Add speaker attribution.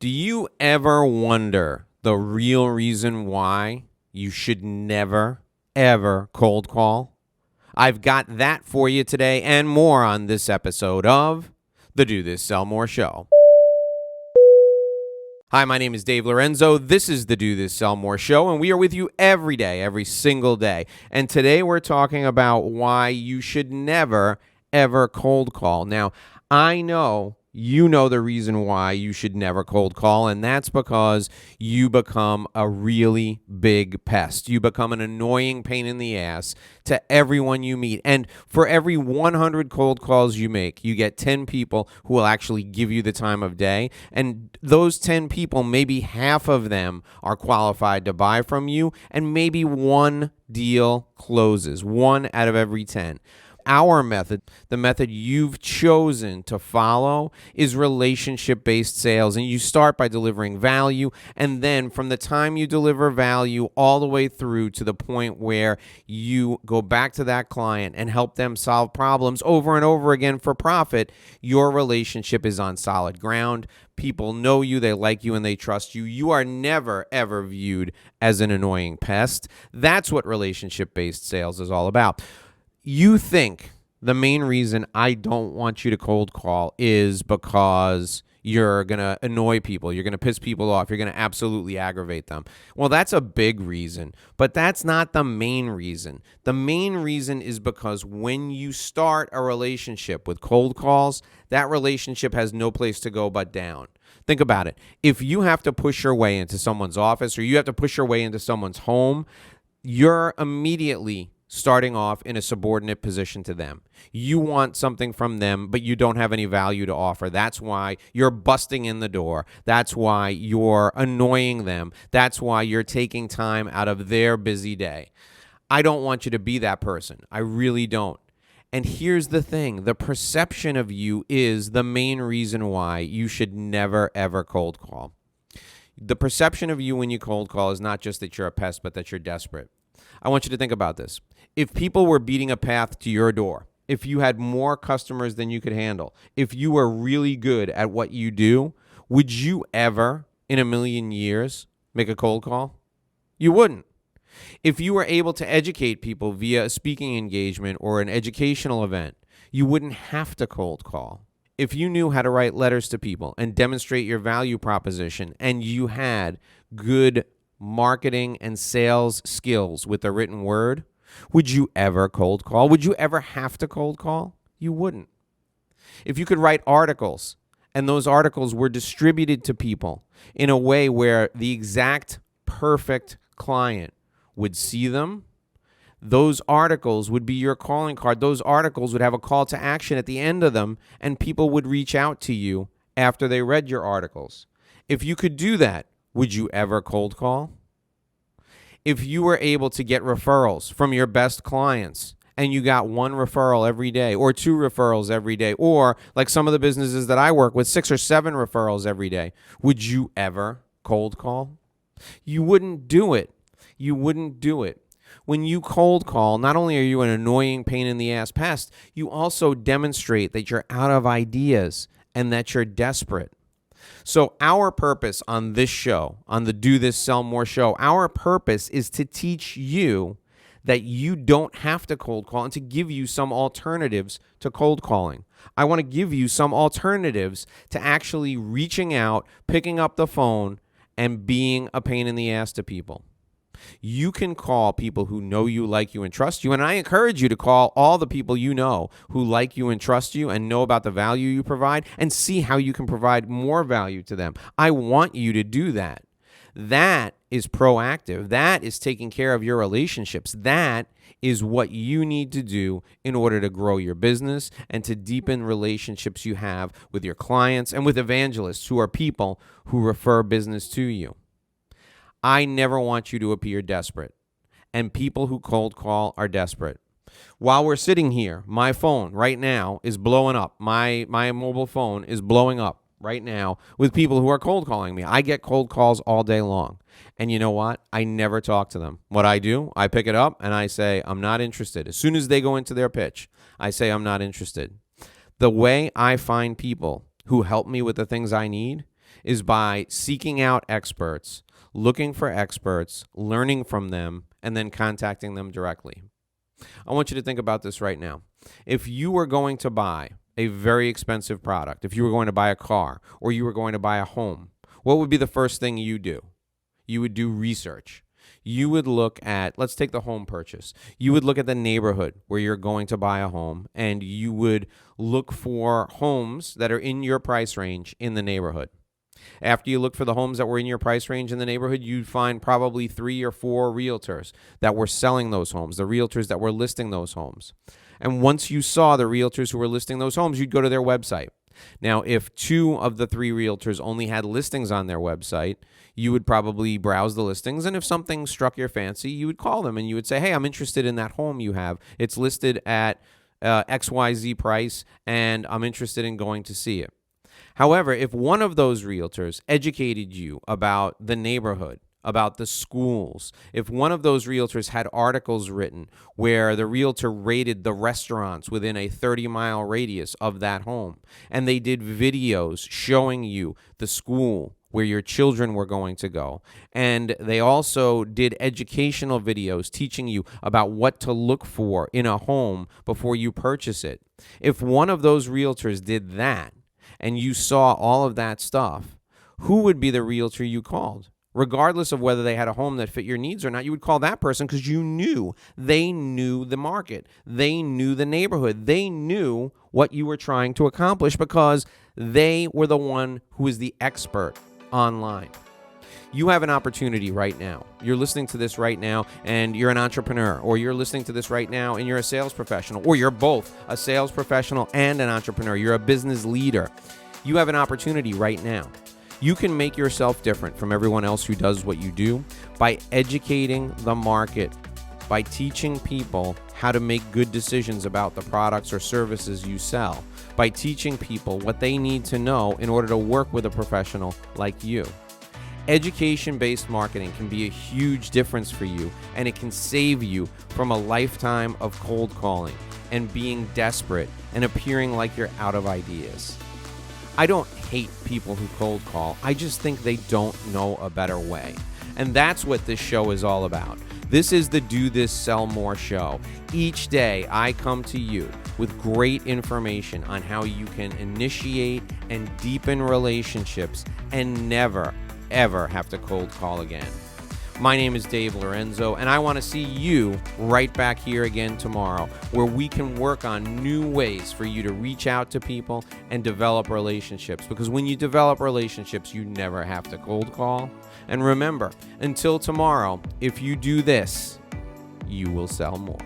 Speaker 1: Do you ever wonder the real reason why you should never, ever cold call? I've got that for you today and more on this episode of the Do This Sell More Show. Hi, my name is Dave Lorenzo. This is the Do This Sell More Show, and we are with you every day, every single day. And today we're talking about why you should never, ever cold call. Now, I know you know the reason why you should never cold call, and that's because you become a really big pest. You become an annoying pain in the ass to everyone you meet. And for every 100 cold calls you make, you get 10 people who will actually give you the time of day. And those 10 people, maybe half of them are qualified to buy from you, and maybe one deal closes, 1 out of every 10. Our method, the method you've chosen to follow, is relationship-based sales. And you start by delivering value. And then from the time you deliver value all the way through to the point where you go back to that client and help them solve problems over and over again for profit, your relationship is on solid ground. People know you, they like you, and they trust you. You are never, ever viewed as an annoying pest. That's what relationship-based sales is all about. You think the main reason I don't want you to cold call is because you're going to annoy people, you're going to piss people off, you're going to absolutely aggravate them. Well, that's a big reason, but that's not the main reason. The main reason is because when you start a relationship with cold calls, that relationship has no place to go but down. Think about it. If you have to push your way into someone's office or you have to push your way into someone's home, you're immediately starting off in a subordinate position to them. You want something from them, but you don't have any value to offer. That's why you're busting in the door. That's why you're annoying them. That's why you're taking time out of their busy day. I don't want you to be that person. I really don't. And here's the thing. The perception of you is the main reason why you should never, ever cold call. The perception of you when you cold call is not just that you're a pest, but that you're desperate. I want you to think about this. If people were beating a path to your door, if you had more customers than you could handle, if you were really good at what you do, would you ever, in a million years, make a cold call? You wouldn't. If you were able to educate people via a speaking engagement or an educational event, you wouldn't have to cold call. If you knew how to write letters to people and demonstrate your value proposition and you had good marketing and sales skills with the written word, would you ever cold call? Would you ever have to cold call? You wouldn't. If you could write articles and those articles were distributed to people in a way where the exact perfect client would see them, those articles would be your calling card. Those articles would have a call to action at the end of them, and people would reach out to you after they read your articles. If you could do that, would you ever cold call? If you were able to get referrals from your best clients and you got 1 referral every day or 2 referrals every day, or like some of the businesses that I work with, 6 or 7 referrals every day, would you ever cold call? You wouldn't do it. You wouldn't do it. When you cold call, not only are you an annoying pain in the ass pest, you also demonstrate that you're out of ideas and that you're desperate. So our purpose on this show, on the Do This Sell More show, our purpose is to teach you that you don't have to cold call and to give you some alternatives to cold calling. I want to give you some alternatives to actually reaching out, picking up the phone, and being a pain in the ass to people. You can call people who know you, like you, and trust you. And I encourage you to call all the people you know who like you and trust you and know about the value you provide and see how you can provide more value to them. I want you to do that. That is proactive. That is taking care of your relationships. That is what you need to do in order to grow your business and to deepen relationships you have with your clients and with evangelists, who are people who refer business to you. I never want you to appear desperate, and people who cold call are desperate. While we're sitting here, my phone right now is blowing up. My mobile phone is blowing up right now with people who are cold calling me. I get cold calls all day long. And you know what? I never talk to them. What I do, I pick it up and I say, I'm not interested. As soon as they go into their pitch, I say, I'm not interested. The way I find people who help me with the things I need is by seeking out experts, looking for experts, learning from them, and then contacting them directly. I want you to think about this right now. If you were going to buy a very expensive product, if you were going to buy a car or you were going to buy a home, what would be the first thing you do? You would do research. You would look at, let's take the home purchase. You would look at the neighborhood where you're going to buy a home, and you would look for homes that are in your price range in the neighborhood. After you look for the homes that were in your price range in the neighborhood, you'd find probably 3 or 4 realtors that were selling those homes, the realtors that were listing those homes. And once you saw the realtors who were listing those homes, you'd go to their website. Now, if 2 of the 3 realtors only had listings on their website, you would probably browse the listings, and if something struck your fancy, you would call them and you would say, hey, I'm interested in that home you have. It's listed at XYZ price, and I'm interested in going to see it. However, if one of those realtors educated you about the neighborhood, about the schools, if one of those realtors had articles written where the realtor rated the restaurants within a 30-mile radius of that home, and they did videos showing you the school where your children were going to go, and they also did educational videos teaching you about what to look for in a home before you purchase it, if one of those realtors did that, and you saw all of that stuff, who would be the realtor you called? Regardless of whether they had a home that fit your needs or not, you would call that person because you knew they knew the market. They knew the neighborhood. They knew what you were trying to accomplish because they were the one who was the expert online. You have an opportunity right now. You're listening to this right now and you're an entrepreneur, or you're listening to this right now and you're a sales professional, or you're both a sales professional and an entrepreneur. You're a business leader. You have an opportunity right now. You can make yourself different from everyone else who does what you do by educating the market, by teaching people how to make good decisions about the products or services you sell, by teaching people what they need to know in order to work with a professional like you. Education-based marketing can be a huge difference for you, and it can save you from a lifetime of cold calling and being desperate and appearing like you're out of ideas. I don't hate people who cold call. I just think they don't know a better way. And that's what this show is all about. This is the Do This, Sell More show. Each day I come to you with great information on how you can initiate and deepen relationships and never, ever have to cold call again. My name is Dave Lorenzo, and I want to see you right back here again tomorrow, where we can work on new ways for you to reach out to people and develop relationships. Because when you develop relationships, you never have to cold call. And remember, until tomorrow, if you do this, you will sell more.